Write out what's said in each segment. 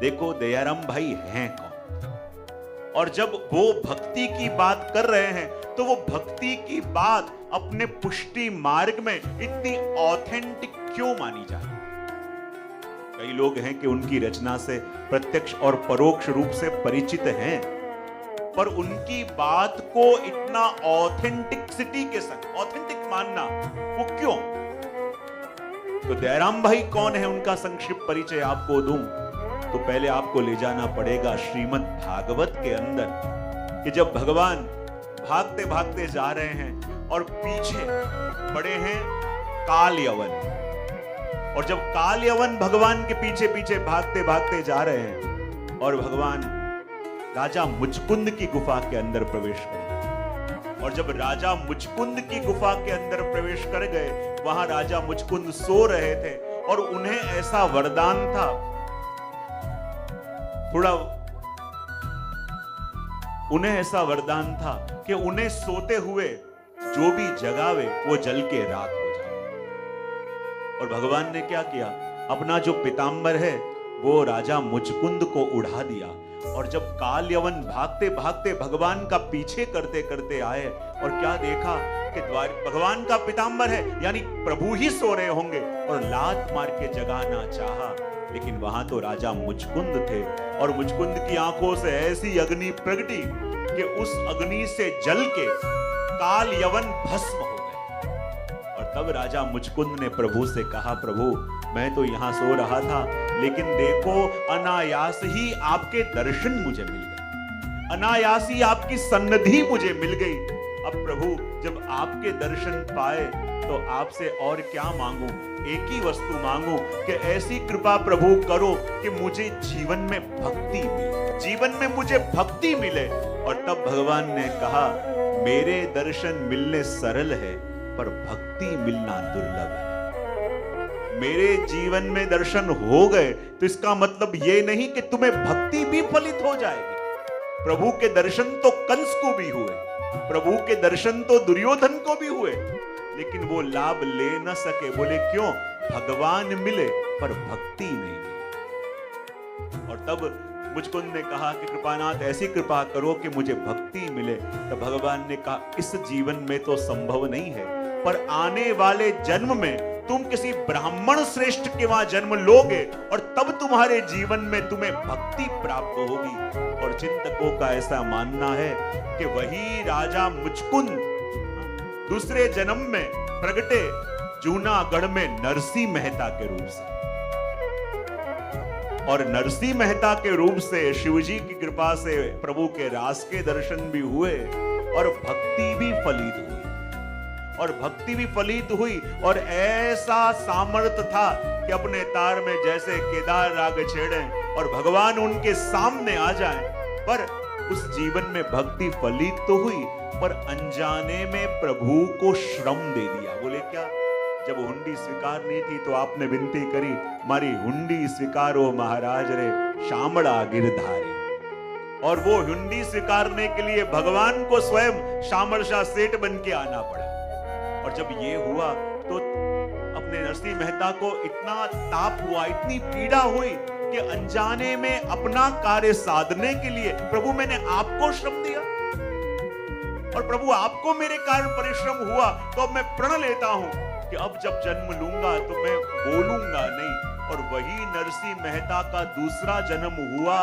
देखो दयाराम भाई हैं कौन। और जब वो भक्ति की बात कर रहे हैं तो वो भक्ति की बात अपने पुष्टि मार्ग में इतनी ऑथेंटिक क्यों मानी जाती है? कई लोग हैं कि उनकी रचना से प्रत्यक्ष और परोक्ष रूप से परिचित हैं, पर उनकी बात को इतना ऑथेंटिसिटी के संग ऑथेंटिक मानना वो क्यों? तो दयाराम भाई कौन है, उनका संक्षिप्त परिचय आपको दूं तो पहले आपको ले जाना पड़ेगा श्रीमद् भागवत के अंदर कि जब भगवान भागते भागते जा रहे हैं और पीछे पड़े हैं काल यवन, और जब काल यवन भगवान के पीछे पीछे भागते भागते जा रहे हैं और भगवान राजा मुचकुंद की गुफा के अंदर प्रवेश कर, और जब राजा मुचकुंद की गुफा के अंदर प्रवेश कर गए, वहां राजा मुचकुंद सो रहे थे और उन्हें ऐसा वरदान था, उन्हें ऐसा वरदान था कि उन्हें सोते हुए जो भी जगावे वो जल के राख हो जाए। और भगवान ने क्या किया, अपना जो पीतांबर है वो राजा मुचकुंद को उड़ा दिया, और जब काल यवन भागते भागते भगवान का पीछे करते करते आए और क्या देखा कि भगवान का पीतांबर है, यानी प्रभु ही सो रहे होंगे, और लात मार के जगाना चाहा, लेकिन वहां तो राजा मुचकुंद थे, और मुचकुंद की आंखों से ऐसी अग्नि प्रगटी कि उस अग्नि से जल के काल यवन भस्म हो गए। और तब राजा मुचकुंद ने प्रभु से कहा, प्रभु मैं तो यहां सो रहा था, लेकिन देखो अनायास ही आपके दर्शन मुझे मिल गए, अनायास ही आपकी सन्निधि मुझे मिल गई। अब प्रभु जब आपके दर्शन पाए तो आपसे और क्या मांगू, एक ही वस्तु मांगू कि ऐसी कृपा प्रभु करो कि मुझे जीवन में भक्ति मिले, जीवन में मुझे भक्ति मिले। और तब भगवान ने कहा, मेरे दर्शन मिलने सरल है पर भक्ति मिलना दुर्लभ है। मेरे जीवन में दर्शन हो गए तो इसका मतलब ये नहीं कि तुम्हें भक्ति भी फलित हो जाएगी। प्रभु के दर्शन तो कंस को भी हुए, प्रभु के दर्शन तो दुर्योधन को भी हुए, लेकिन वो लाभ ले न सके। बोले क्यों? भगवान मिले पर भक्ति नहीं मिली। और तब मुचकुंद ने कहा कि कृपानाथ ऐसी कृपा करो कि मुझे भक्ति मिले। तो भगवान ने कहा, इस जीवन में तो संभव नहीं है, पर आने वाले जन्म में तुम किसी ब्राह्मण श्रेष्ठ के वहां जन्म लोगे और तब तुम्हारे जीवन में तुम्हें भक्ति प्राप्त होगी। और चिंतकों का ऐसा मानना है कि वही राजा मुचकुंद दूसरे जन्म में प्रगटे जूनागढ़ में नरसिंह मेहता के रूप से, और नरसिंह मेहता के रूप से शिवजी की कृपा से प्रभु के रास के दर्शन भी हुए और भक्ति भी फलित हुई, और भक्ति भी फलित हुई। और ऐसा सामर्थ्य था कि अपने तार में जैसे केदार राग छेड़े और भगवान उनके सामने आ जाए। पर उस जीवन में भक्ति फलित तो हुई, पर अनजाने में प्रभु को श्रम दे दिया। बोले क्या? जब हुंडी स्वीकार नहीं थी तो आपने विनती करी, मारी हुंडी स्वीकारो महाराज रे शामड़ा गिरधारी। और वो हुंडी स्वीकारने के लिए भगवान को स्वयं शामरशाह सेठ बन के आना पड़ा। और जब ये हुआ तो अपने नरसिंह मेहता को इतना ताप हुआ, इतनी पीड़ा हुई कि अनजाने में अपना कार्य साधने के लिए प्रभु मैंने आपको श्रम दिया, और प्रभु आपको मेरे कारण परिश्रम हुआ, तो अब मैं प्रण लेता हूं कि अब जब जन्म लूंगा तो मैं बोलूंगा नहीं। और वही नरसिंह मेहता का दूसरा जन्म हुआ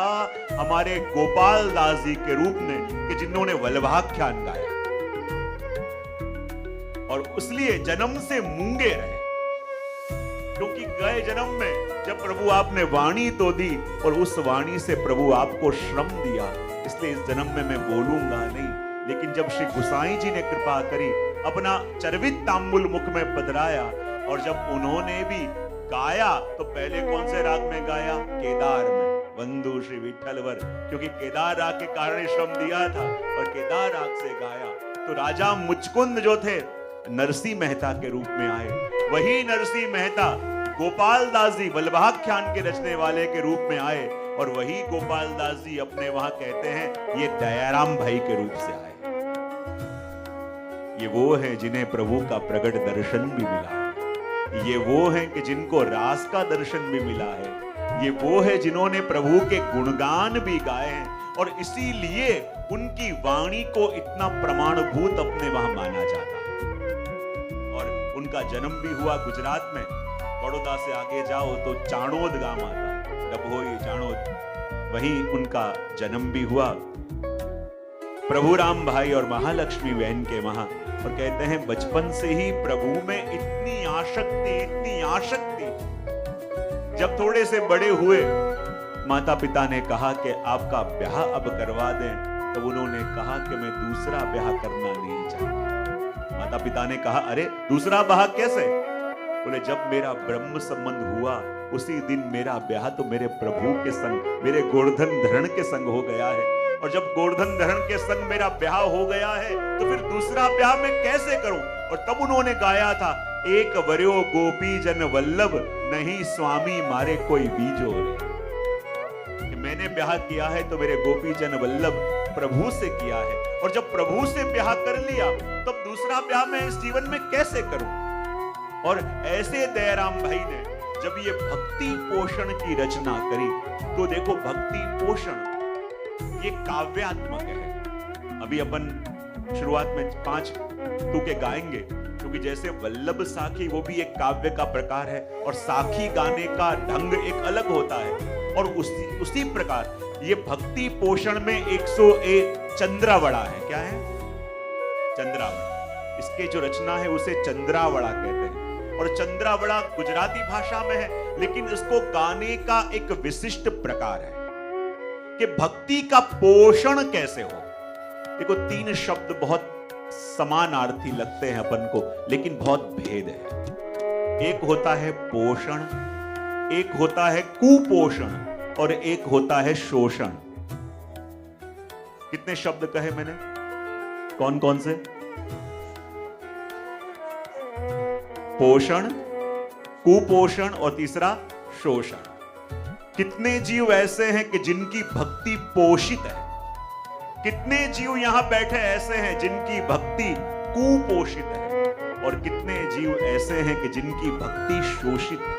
हमारे गोपाल दास जी के रूप में, कि जिन्होंने वल्लभाख्यान गाया, और इसलिए जन्म से मूंगे रहे, क्योंकि गए जन्म में जब प्रभु आपने वाणी तो दी और उस वाणी से प्रभु आपको श्रम दिया, इसलिए इस जन्म में मैं बोलूंगा नहीं। लेकिन जब श्री गुसाई जी ने कृपा करी, अपना चरवित तांबुल मुख में पधराया, और जब उन्होंने भी गाया तो पहले कौन से राग में गाया? केदार में, वंदु श्री विठ्ठलवर, क्योंकि केदार राग के कारण श्रम दिया था और केदार राग से गाया। तो राजा मुचकुंद जो थे नरसिंह मेहता के रूप में आए, वही नरसिंह मेहता गोपाल दास जी वल्लभाख्यान के रचने वाले के रूप में आए, और वही गोपाल दास जी अपने वहां कहते हैं ये दयाराम भाई के रूप से आए। ये वो हैं जिन्हें प्रभु का प्रगट दर्शन भी मिला है, ये वो हैं कि जिनको रास का दर्शन भी मिला है, ये वो है जिन्होंने प्रभु के गुणगान भी गाए हैं और इसीलिए उनकी वाणी को इतना प्रमाणभूत अपने वहां माना जाता है। और उनका जन्म भी हुआ गुजरात में। बड़ौदा से आगे जाओ तो चाणोद गांव आता, डभोई चाणोद, वहीं उनका जन्म भी हुआ प्रभु राम भाई और महालक्ष्मी बहन के वहां। और कहते हैं बचपन से ही प्रभु में इतनी आसक्ति, जब थोड़े से बड़े हुए माता पिता ने कहा कि आपका ब्याह अब करवा दें, तो उन्होंने कहा कि मैं दूसरा ब्याह करना नहीं चाहता। माता पिता ने कहा अरे दूसरा ब्याह कैसे? बोले जब मेरा ब्रह्म संबंध हुआ उसी दिन मेरा ब्याह तो मेरे प्रभु के संग, मेरे गोवर्धन धरण के संग हो गया है, और जब गोवर्धन धरण के संग मेरा ब्याह हो गया है तो फिर दूसरा ब्याह मैं कैसे करूं? और तब उन्होंने गाया था, एक वर्यो गोपी जन वल्लभ, नहीं स्वामी मारे कोई बीजो रे। कि मैंने ब्याह किया है तो मेरे गोपी जन वल्लभ प्रभु से किया है, और जब प्रभु से ब्याह कर लिया तब दूसरा ब्याह मैं इस जीवन में कैसे करूं? और ऐसे दयाराम भाई ने जब ये भक्ति पोषण की रचना करी, तो देखो भक्ति पोषण ये काव्यात्मक है। अभी अपन शुरुआत में 5 तुके गाएंगे, क्योंकि जैसे वल्लभ साखी वो भी एक काव्य का प्रकार है और साखी गाने का ढंग एक अलग होता है, और उसी प्रकार ये भक्ति पोषण में 101 चंद्रावड़ा है। क्या है? चंद्रावड़ा। इसके जो रचना है उसे चंद्रावड़ा कहते हैं, और चंद्रावड़ा गुजराती भाषा में है, लेकिन इसको गाने का एक विशिष्ट प्रकार है कि भक्ति का पोषण कैसे हो। देखो 3 शब्द बहुत समानार्थी लगते हैं अपन को, लेकिन बहुत भेद है। एक होता है पोषण, एक होता है कुपोषण, और एक होता है शोषण। कितने शब्द कहे मैंने? कौन कौन से? पोषण, कुपोषण और तीसरा शोषण। कितने जीव ऐसे हैं कि जिनकी भक्ति पोषित है? कितने जीव यहां बैठे ऐसे हैं जिनकी भक्ति कुपोषित है? और कितने जीव ऐसे हैं कि जिनकी भक्ति शोषित है?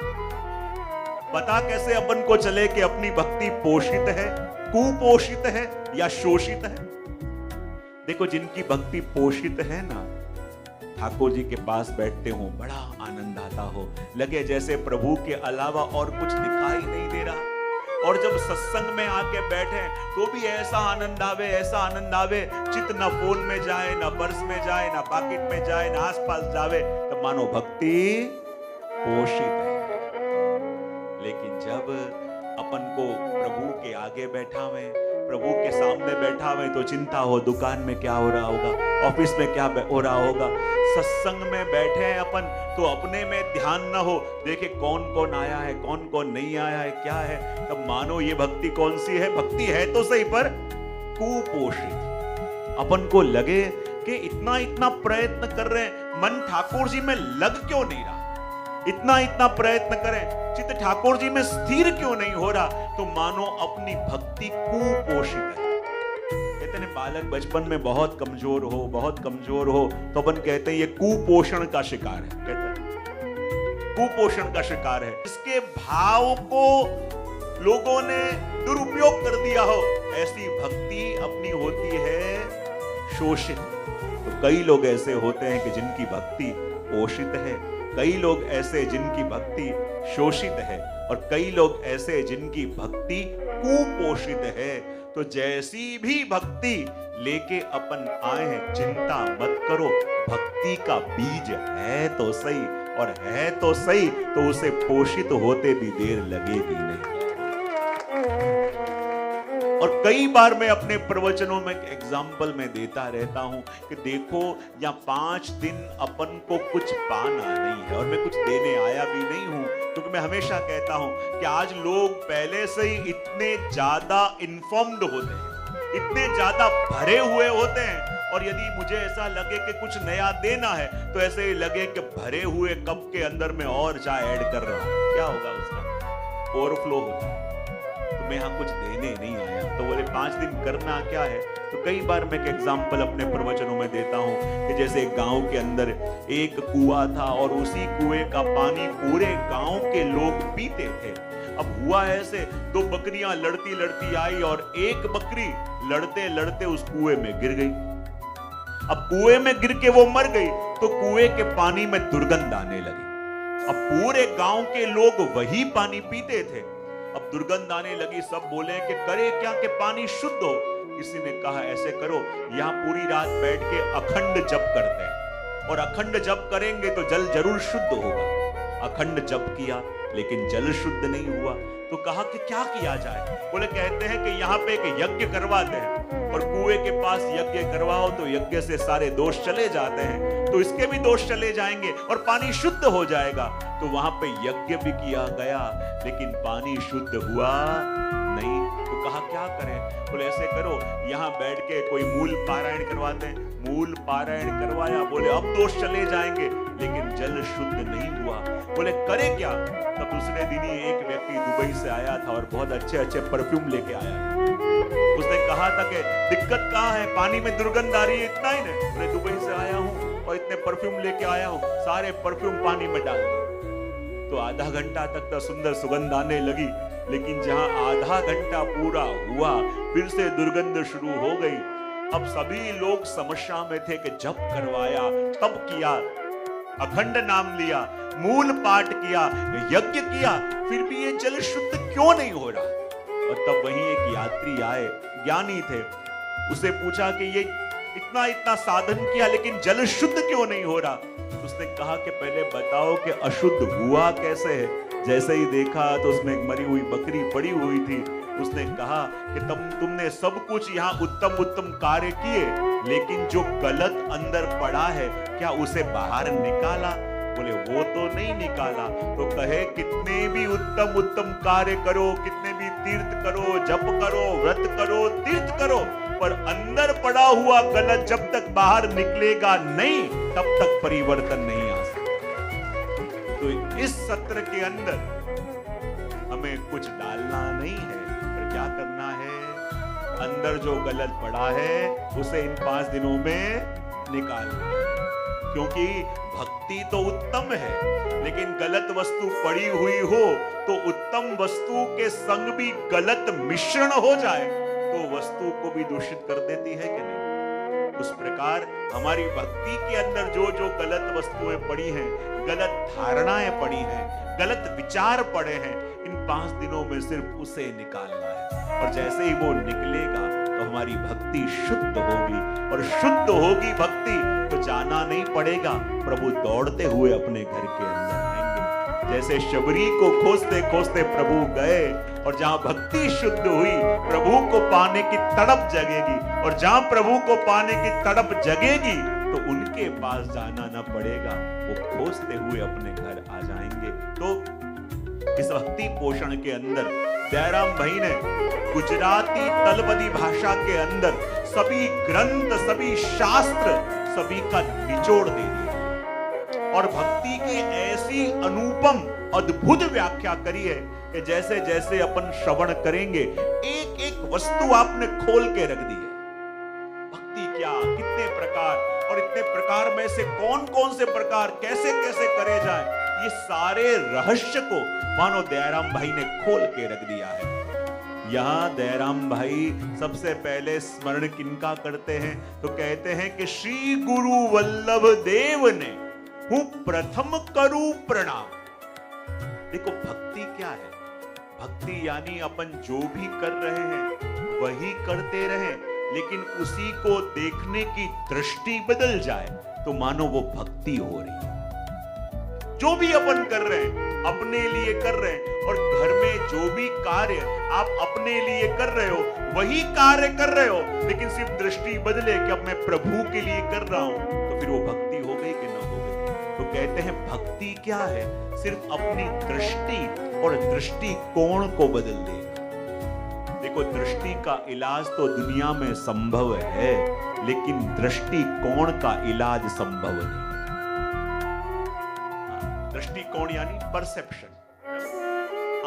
पता कैसे अपन को चले कि अपनी भक्ति पोषित है, कुपोषित है या शोषित है? देखो जिनकी भक्ति पोषित है ना, ठाकुर जी के पास बैठते हो बड़ा आनंद आता हो, लगे जैसे प्रभु के अलावा और कुछ दिखाई नहीं दे रहा। और जब सत्संग में आके बैठे तो भी ऐसा आनंद आवे, चित न फोन में जाए, न पर्स में जाए, न पॉकेट में जाए, न आसपास जावे, तो मानो भक्ति पोषित है। लेकिन जब अपन को प्रभु के आगे बैठा हुए, प्रभु के सामने बैठा हुए, तो चिंता हो दुकान में क्या हो रहा होगा, ऑफिस में क्या हो रहा होगा। सत्संग में बैठे हैं अपन तो अपने में ध्यान न हो, देखे कौन कौन आया है, कौन कौन नहीं आया है, क्या है, तब मानो ये भक्ति कौन सी है? भक्ति है तो सही पर कुपोषित। अपन को लगे कि इतना प्रयत्न कर रहे हैं, मन ठाकुर जी में लग क्यों नहीं रहा? इतना प्रयत्न करें, चित्त ठाकुर जी में स्थिर क्यों नहीं हो रहा? तो मानो अपनी भक्ति कुपोषित है। कहते हैं बालक बचपन में बहुत कमजोर हो, तो अपन कहते हैं ये कुपोषण का शिकार है। कहते हैं कुपोषण का शिकार है, इसके भाव को लोगों ने दुरुपयोग कर दिया हो। ऐसी भक्ति अपनी होती है शोषित। तो कई लोग ऐसे होते हैं कि जिनकी भक्ति पोषित है, कई लोग ऐसे जिनकी भक्ति शोषित है, और कई लोग ऐसे जिनकी भक्ति कुपोषित है। तो जैसी भी भक्ति लेके अपन आए हैं, चिंता मत करो, भक्ति का बीज है तो सही, और है तो सही तो उसे पोषित होते भी देर लगेगी नहीं। और कई बार मैं अपने प्रवचनों में एग्जाम्पल में देता रहता हूं कि देखो या 5 दिन अपन को कुछ पाना नहीं है, और मैं कुछ देने आया भी नहीं हूं, क्योंकि मैं हमेशा कहता हूं कि आज लोग पहले से ही इतने ज्यादा इन्फॉर्म्ड होते हैं, इतने ज्यादा भरे हुए होते हैं, और यदि मुझे ऐसा लगे कि कुछ नया देना है तो ऐसे ही लगे कि भरे हुए कप के अंदर में और चाय ऐड कर रहा हूं, क्या होगा उसका? ओवरफ्लो होता है। तो मैं यहाँ कुछ देने नहीं आया। तो बोले 5 दिन करना क्या है? तो कई बार मैं एक एग्जाम्पल अपने प्रवचनों में देता हूँ कि जैसे एक गांव के अंदर एक कुआं था, और उसी कुएं का पानी पूरे गांव के लोग पीते थे। अब हुआ ऐसे, दो बकरियां लड़ती लड़ती आई और एक बकरी लड़ते लड़ते उस कुएं में गिर गई। अब कुएं में गिर के वो मर गई तो कुएं के पानी में दुर्गंध आने लगी। अब पूरे गांव के लोग वही पानी पीते थे। अब दुर्गंध आने लगी, सब बोले कि करे क्या कि पानी शुद्ध हो। किसी ने कहा ऐसे करो, यहां पूरी रात बैठ के अखंड जप करते हैं और अखंड जप करेंगे तो जल जरूर शुद्ध होगा। अखंड जप किया लेकिन जल शुद्ध नहीं हुआ। तो कहा कि क्या किया जाए। बोले कहते हैं कि यहाँ पे एक यज्ञ करवाते हैं और कुएं के पास यज्ञ करवाओ तो यज्ञ से सारे दोष चले जाते हैं, तो इसके भी दोष चले जाएंगे और पानी शुद्ध हो जाएगा। तो वहां पे यज्ञ भी किया गया लेकिन पानी शुद्ध हुआ नहीं। तो कहा क्या करें। बोले ऐसे करो, यहाँ बैठ के कोई मूल पारायण करवाते हैं। मूल पारायण करवाया, बोले अब दोष चले जाएंगे लेकिन जल शुद्ध नहीं हुआ। बोले करे क्या। तब दूसरे दिन ही एक व्यक्ति दुबई से आया था और बहुत अच्छे अच्छे परफ्यूम लेके आया। उसने कहा था कि दिक्कत कहाँ है, पानी में दुर्गंध आ रही है, इतना ही नहीं। मैं दुबई से आया हूँ और इतने परफ्यूम लेके आया हूँ, सारे परफ्यूम पानी में डाल दिए। तो आधा घंटा तक तो सुंदर सुगंध आने लगी, लेकिन जहां आधा घंटा पूरा हुआ फिर से दुर्गंध शुरू हो गई। अब सभी लोग समस्या में थे कि जप करवाया, तप किया, अखंड नाम लिया, मूल पाठ किया, यज्ञ किया, फिर भी ये जल शुद्ध क्यों नहीं हो रहा। और तब वहीं एक यात्री आए, ज्ञानी थे, उसे पूछा कि ये इतना इतना साधन किया लेकिन जल शुद्ध क्यों नहीं हो रहा। उसने कहा कि पहले बताओ कि अशुद्ध हुआ कैसे है। जैसे ही देखा तो उसमें एक मरी हुई बकरी पड़ी हुई थी। उसने कहा कि तुमने सब कुछ यहाँ उत्तम उत्तम कार्य किए लेकिन जो गलत अंदर पड़ा है क्या उसे बाहर निकाला। बोले वो तो नहीं निकाला। तो कहे कितने भी उत्तम उत्तम कार्य करो, कितने भी तीर्थ करो, जप करो, व्रत करो, तीर्थ करो, पर अंदर पड़ा हुआ गलत जब तक बाहर निकलेगा नहीं तब तक परिवर्तन नहीं आ सकता। तो इस सत्र के अंदर हमें कुछ डालना नहीं है, पर क्या करना है, अंदर जो गलत पड़ा है उसे इन 5 दिनों में निकालना है। क्योंकि भक्ति तो उत्तम है लेकिन गलत वस्तु पड़ी हुई हो तो उत्तम वस्तु के संग भी गलत मिश्रण हो जाए तो वस्तु को भी दूषित कर देती है कि नहीं। उस प्रकार हमारी भक्ति के अंदर जो जो गलत वस्तुएं पड़ी हैं, गलत धारणाएं पड़ी हैं, गलत विचार पड़े हैं, इन 5 दिनों में सिर्फ उसे निकालना है। और जैसे ही वो निकलेगा तो हमारी भक्ति शुद्ध होगी, और शुद्ध होगी भक्ति तो जाना नहीं पड़ेगा, प्रभु दौड़ते हुए अपने घर के अंदर आएंगे। जैसे शबरी को खोजते खोजते प्रभु गए, और जहां भक्ति शुद्ध हुई प्रभु को पाने की तड़प जगेगी, और जहां प्रभु को पाने की तड़प जगेगी तो उनके पास जाना न पड़ेगा, वो खोजते हुए अपने घर आ जाएंगे। तो इस भक्ति पोषण के अंदर दयाराम भाई ने गुजराती तलबदी भाषा के अंदर सभी ग्रंथ, सभी शास्त्र, सभी का निचोड़ दे दिया और भक्ति की ऐसी अनुपम अद्भुत व्याख्या करी है कि जैसे जैसे अपन श्रवण करेंगे एक एक वस्तु आपने खोल के रख दी है। भक्ति क्या, कितने प्रकार, और इतने प्रकार में से कौन कौन से प्रकार कैसे कैसे करे जाए, ये सारे रहस्य को मानो दयाराम भाई ने खोल के रख दिया है। यहाँ दयाराम भाई सबसे पहले स्मरण किनका करते हैं तो कहते हैं कि श्री गुरु वल्लभ देव ने हूं प्रथम करूं प्रणाम। देखो भक्ति क्या है, भक्ति यानी अपन जो भी कर रहे हैं वही करते रहें, लेकिन उसी को देखने की दृष्टि बदल जाए तो मानो वो भक्ति हो रही है। जो भी अपन कर रहे हैं अपने लिए कर रहे हैं, और घर में जो भी कार्य आप अपने लिए कर रहे हो वही कार्य कर रहे हो, लेकिन सिर्फ दृष्टि बदले कि अब मैं प्रभु के लिए कर रहा हूं, तो फिर वो भक्ति हो गई कि ना हो गई। तो कहते हैं भक्ति क्या है, सिर्फ अपनी दृष्टि और दृष्टिकोण को बदल देना। देखो दृष्टि का इलाज तो दुनिया में संभव है, लेकिन दृष्टिकोण का इलाज संभव नहीं। दृष्टिकोण यानी परसेप्शन।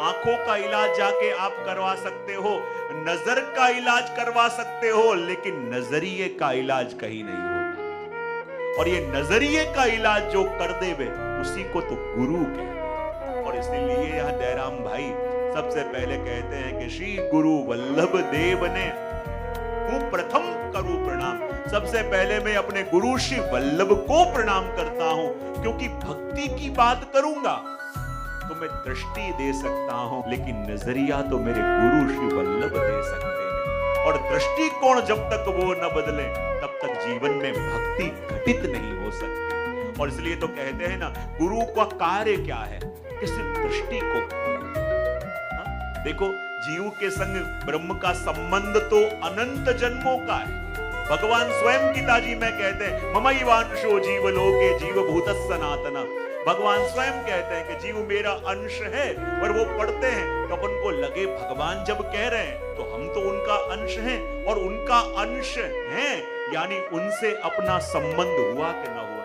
आंखों का इलाज जाके आप करवा सकते हो, नजर का इलाज करवा सकते हो, लेकिन नजरिए का इलाज कहीं नहीं होता। और ये नजरिए का इलाज जो कर देवे उसी को तो गुरु कहते हैं। और इसलिए यहाँ दयाराम भाई सबसे पहले कहते हैं कि श्री गुरु वल्लभ देव ने प्रथम करूं प्रणाम। सबसे पहले मैं अपने गुरु श्री वल्लभ को प्रणाम करता हूं, क्योंकि भक्ति की बात करूंगा तो मैं दृष्टि दे सकता हूं, लेकिन नजरिया तो मेरे गुरु श्री वल्लभ दे सकते हैं। और दृष्टिकोण जब तक वो न बदले तब तक जीवन में भक्ति घटित नहीं हो सकती। और इसलिए तो कहते हैं ना, गुरु का कार्य क्या है कि सिर्फ दृष्टि को। देखो, जीव के संग ब्रह्म का संबंध तो अनंत जन्मों का है। भगवान स्वयं गीताजी में कहते हैं, ममैवांशो जीवलोके जीवभूतः सनातनः। भगवान स्वयं कहते हैं कि जीव मेरा अंश है। और वो पढ़ते हैं तो अपन को लगे भगवान जब कह रहे हैं तो हम तो उनका अंश हैं, और उनका अंश हैं, यानी उनसे अपना संबंध हुआ कि ना हुआ?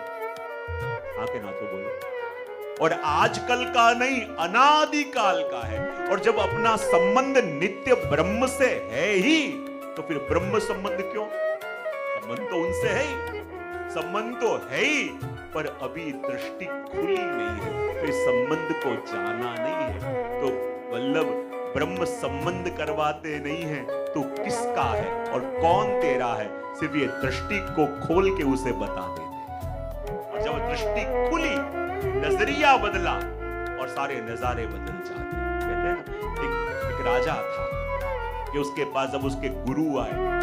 हाँ के ना तो बोलो। और आजकल का नहीं, अनादिकाल का है। और जब अपना संबंध नित्य ब्रह्म से है ही, तो फिर ब्रह्म संबंध क्यों? संबंध तो उनसे है ही, संबंध तो है ही, पर अभी दृष्टि खुली नहीं है, फिर संबंध को जाना नहीं है। तो वल्लभ ब्रह्म संबंध करवाते नहीं है तो किसका है और कौन तेरा है, सिर्फ ये दृष्टि को खोल के उसे बता देते। और जब दृष्टि खुली, नजरिया बदला और सारे नजारे बदल जाते। कहते हैं ना, एक राजा था कि उसके पास जब उसके गुरु आए,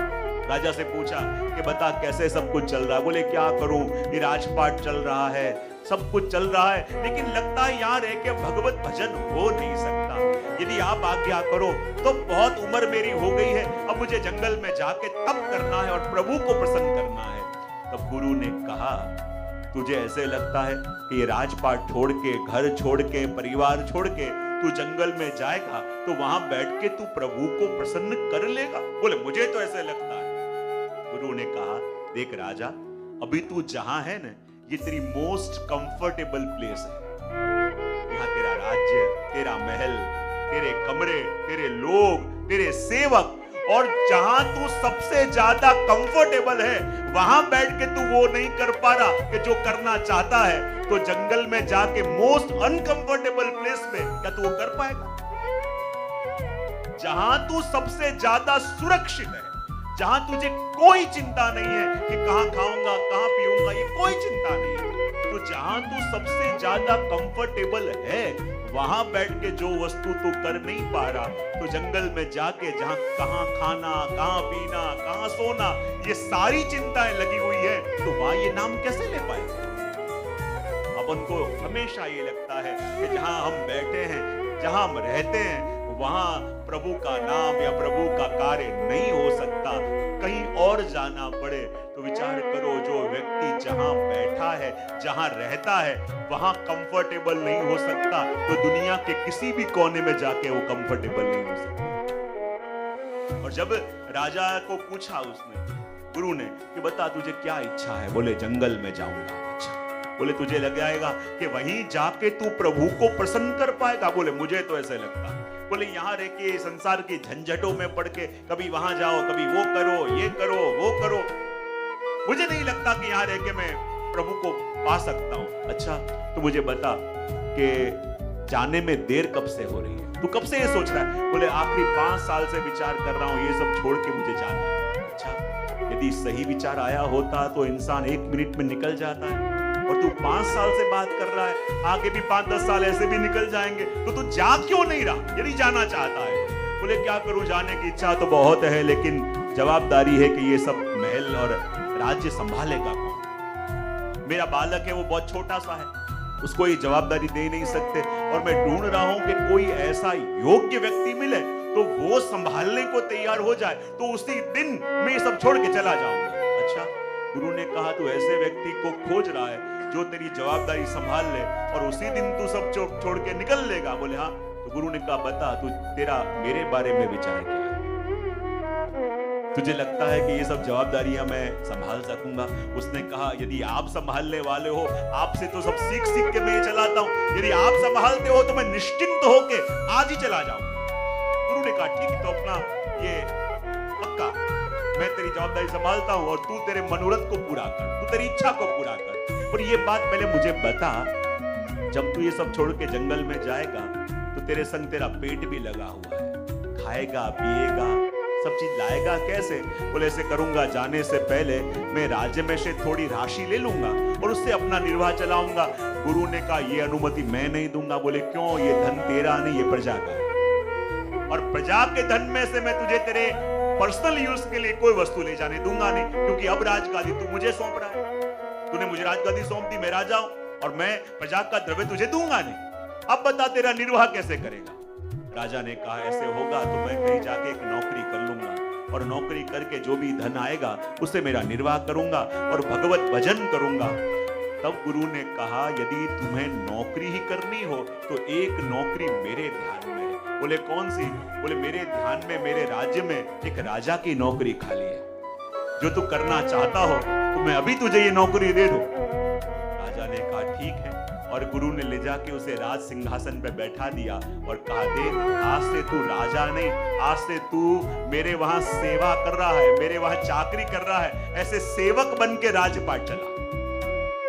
राजा से पूछा कि बता कैसे सब कुछ चल रहा है। बोले क्या करूं, ये राजपाट चल रहा है, सब कुछ चल रहा है, लेकिन लगता है यहाँ रह के भगवत भजन हो नहीं सकता। यदि आप आज्ञा करो तो बहुत उम्र मेरी हो गई है, अब मुझे जंगल में जाके तप करना है और प्रभु को प्रसन्न करना है। तब गुरु ने कहा, तुझे ऐसे लगता है कि ये राजपाट छोड़ के, घर छोड़ के, परिवार छोड़ के तू जंगल में जाएगा तो वहां बैठ के तू प्रभु को प्रसन्न कर लेगा? बोले मुझे तो ऐसे लगता है। गुरु ने कहा, देख राजा, अभी तू जहां है ना, ये तेरी मोस्ट कंफर्टेबल प्लेस है। यहाँ तेरा राज्य, तेरा महल, तेरे कमरे, तेरे लोग, तेरे सेवक, और जहां तू सबसे ज्यादा कंफर्टेबल है वहां बैठ के तू वो नहीं कर पा रहा कि जो करना चाहता है, तो जंगल में जाके मोस्ट अनकंफर्टेबल प्लेस में क्या तू वो कर पाएगा? जहां तू सबसे ज्यादा सुरक्षित है, जहां तुझे कोई चिंता नहीं है कि कहां खाऊंगा, कहां पीऊंगा, ये कोई चिंता नहीं है, तो जहां तू सबसे ज्यादा कंफर्टेबल है वहां बैठ के जो वस्तु तू कर नहीं पा रहा, तो जंगल में जाके जहां कहां खाना, कहां पीना, कहां सोना, ये सारी चिंताएं लगी हुई है, तो वहां ये नाम कैसे ले पाएंगे? अपन को हमेशा ये लगता है कि जहां हम बैठे हैं, जहां हम रहते हैं, वहां प्रभु का नाम या प्रभु का कार्य नहीं हो सकता, कहीं और जाना पड़े। तो विचार करो, जो व्यक्ति जहां बैठा है, जहां रहता है, वहां कंफर्टेबल नहीं हो सकता, तो दुनिया के किसी भी कोने में जाके वो कंफर्टेबल नहीं हो सकता। और जब राजा को पूछा उसने, गुरु ने, कि बता तुझे क्या इच्छा है? बोले जंगल में जाऊंगा। अच्छा, बोले तुझे लग जाएगा कि वहीं जाके तू प्रभु को प्रसन्न कर पाएगा? बोले मुझे तो ऐसे लगता। बोले यहाँ रह के संसार की झंझटों में पड़ के कभी वहां जाओ, कभी वो करो, ये करो, वो करो, मुझे नहीं लगता कि यहाँ रह के मैं प्रभु को पा सकता हूं। अच्छा, तो मुझे बता कि जाने में देर कब से हो रही है? तू कब से ये सोच रहा है? बोले आखिरी 5 साल से विचार कर रहा हूं, ये सब छोड़ के मुझे जाना है। अच्छा, यदि सही विचार आया होता तो इंसान 1 मिनट में निकल जाता है, और तू 5 साल से बात कर रहा है, आगे भी 5-10 साल ऐसे भी निकल जाएंगे, तो तू जा क्यों नहीं रहा यदि जाना चाहता है? बोले क्या करूं, जाने की इच्छा तो बहुत है, लेकिन जवाबदारी है कि ये सब महल और राज्य संभालेगा कौन? मेरा बालक है, वो बहुत छोटा सा है, उसको ये जवाबदारी दे नहीं सकते, और मैं ढूंढ रहा हूं कि कोई ऐसा योग्य व्यक्ति मिले तो वो संभालने को तैयार हो जाए, तो उसी दिन मैं सब छोड़ के चला जाऊंगा। अच्छा, गुरु ने कहा तू ऐसे व्यक्ति को खोज रहा है जो तेरी जवाबदारी संभाल ले, और उसी दिन तू सब छोड़ के निकल लेगा? बोले हाँ। तो गुरु ने कहा बता तू, तेरा मेरे बारे में विचार क्या है? तुझे लगता है कि ये सब जवाबदारियां मैं संभाल सकूंगा? उसने कहा यदि आप संभालने वाले हो, आपसे तो सब सीख सीख के मैं चलाता हूं, यदि आप संभालते हो तो मैं निश्चिंत होके आज ही चला जाऊंगा। गुरु ने कहा ठीक है, तो अपना ये पक्का, मैं तेरी जवाबदारी संभालता हूं और तू तेरे मनोरथ को पूरा कर, तू तेरी इच्छा को पूरा कर। और ये बात पहले मुझे बता, जब तू ये सब छोड़ के जंगल में जाएगा तो तेरे संग तेरा पेट भी लगा हुआ है, खाएगा पिएगा सब चीज लाएगा कैसे? बोले ऐसे करूंगा, जाने से पहले मैं राज्य में से थोड़ी राशि ले लूंगा और उससे अपना निर्वाह चलाऊंगा। गुरु ने कहा ये अनुमति मैं नहीं दूंगा। बोले क्यों? ये धन तेरा नहीं, ये प्रजा का है, और प्रजा के धन में से मैं तुझे तेरे पर्सनल यूज के लिए कोई वस्तु ले जाने दूंगा नहीं, क्योंकि अब राजगादी तू मुझे सौंप रहा है। तूने मुझे राजगादी सौंप दी, मैं राजा हूं और मैं प्रजा का द्रव्य तुझे दूंगा नहीं। अब बता तेरा निर्वाह कैसे करेगा? राजा ने कहा ऐसे होगा तो मैं कहीं जाके एक नौकरी कर लूंगा और नौकरी करके जो भी धन आएगा उससे मेरा निर्वाह करूंगा और भगवत भजन करूंगा। तब गुरु ने कहा यदि तुम्हें नौकरी ही करनी हो तो एक नौकरी मेरे ध्यान में है। बोले कौन सी? बोले मेरे ध्यान में मेरे राज्य में एक राजा की नौकरी खाली है, जो तू करना चाहता हो तो मैं अभी तुझे ये नौकरी दे दूं। राजा ने कहा ठीक है, और गुरु ने ले जाके उसे राज सिंहासन पे बैठा दिया और कहा देख आज से तू राजा नहीं, आज से तू मेरे वहां सेवा कर रहा है, मेरे वहां चाकरी कर रहा है। ऐसे सेवक बन के राजपाट चला,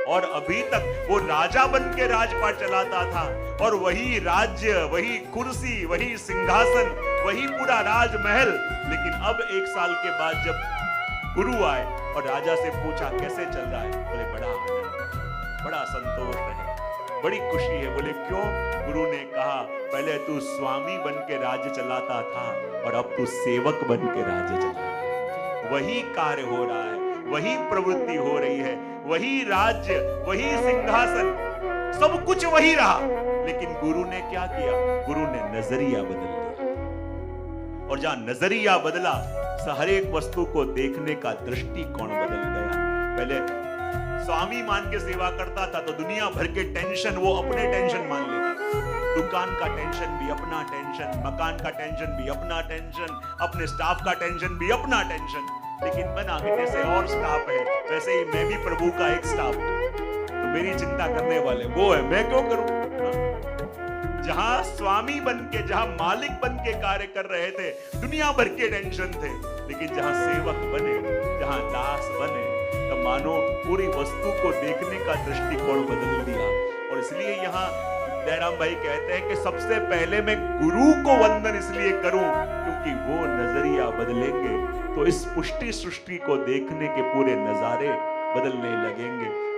और अभी तक वो राजा बन के राजपाट चलाता था, और वही राज्य, वही कुर्सी, वही सिंहासन, वही पूरा राजमहल। लेकिन अब 1 साल के बाद जब गुरु आए और राजा से पूछा कैसे चल रहा है? बोले बड़ा आनंद, बड़ा संतोष है, बड़ी खुशी है। बोले क्यों? गुरु ने कहा पहले तू स्वामी बन के राज्य चलाता था और अब तू सेवक बन के राज्य चला रहा है। वही कार्य हो रहा है, वही प्रवृत्ति हो रही है, वही राज्य, वही सिंहासन, सब कुछ वही रहा। लेकिन गुरु ने क्या किया? गुरु ने नजरिया बदल दिया, और जहां नजरिया बदला हर एक वस्तु को देखने का दृष्टिकोण बदल गया। पहले स्वामी मान के सेवा करता था तो दुनिया भर के टेंशन वो अपने टेंशन मान लेता। दुकान का टेंशन भी अपना टेंशन, मकान का टेंशन भी अपना टेंशन, अपने स्टाफ का टेंशन भी अपना टेंशन। लेकिन बना के जैसे और स्टाफ है वैसे ही मैं भी प्रभु का एक स्टाफ हूं, तो मेरी चिंता करने वाले वो है, मैं क्यों करूं? जहां स्वामी बन के, जहां मालिक बन के कार्य कर रहे थे दुनिया भर के टेंशन थे, लेकिन जहां सेवक बने, जहां दास बने, तो मानो पूरी वस्तु को देखने का दृष्टिकोण बदल दिया। और इसलिए यहाँ जयराम भाई कहते हैं कि सबसे पहले मैं गुरु को वंदन इसलिए करूं क्योंकि वो नजरिया बदलेंगे तो इस पुष्टि सृष्टि को देखने के पूरे नजारे बदलने लगेंगे।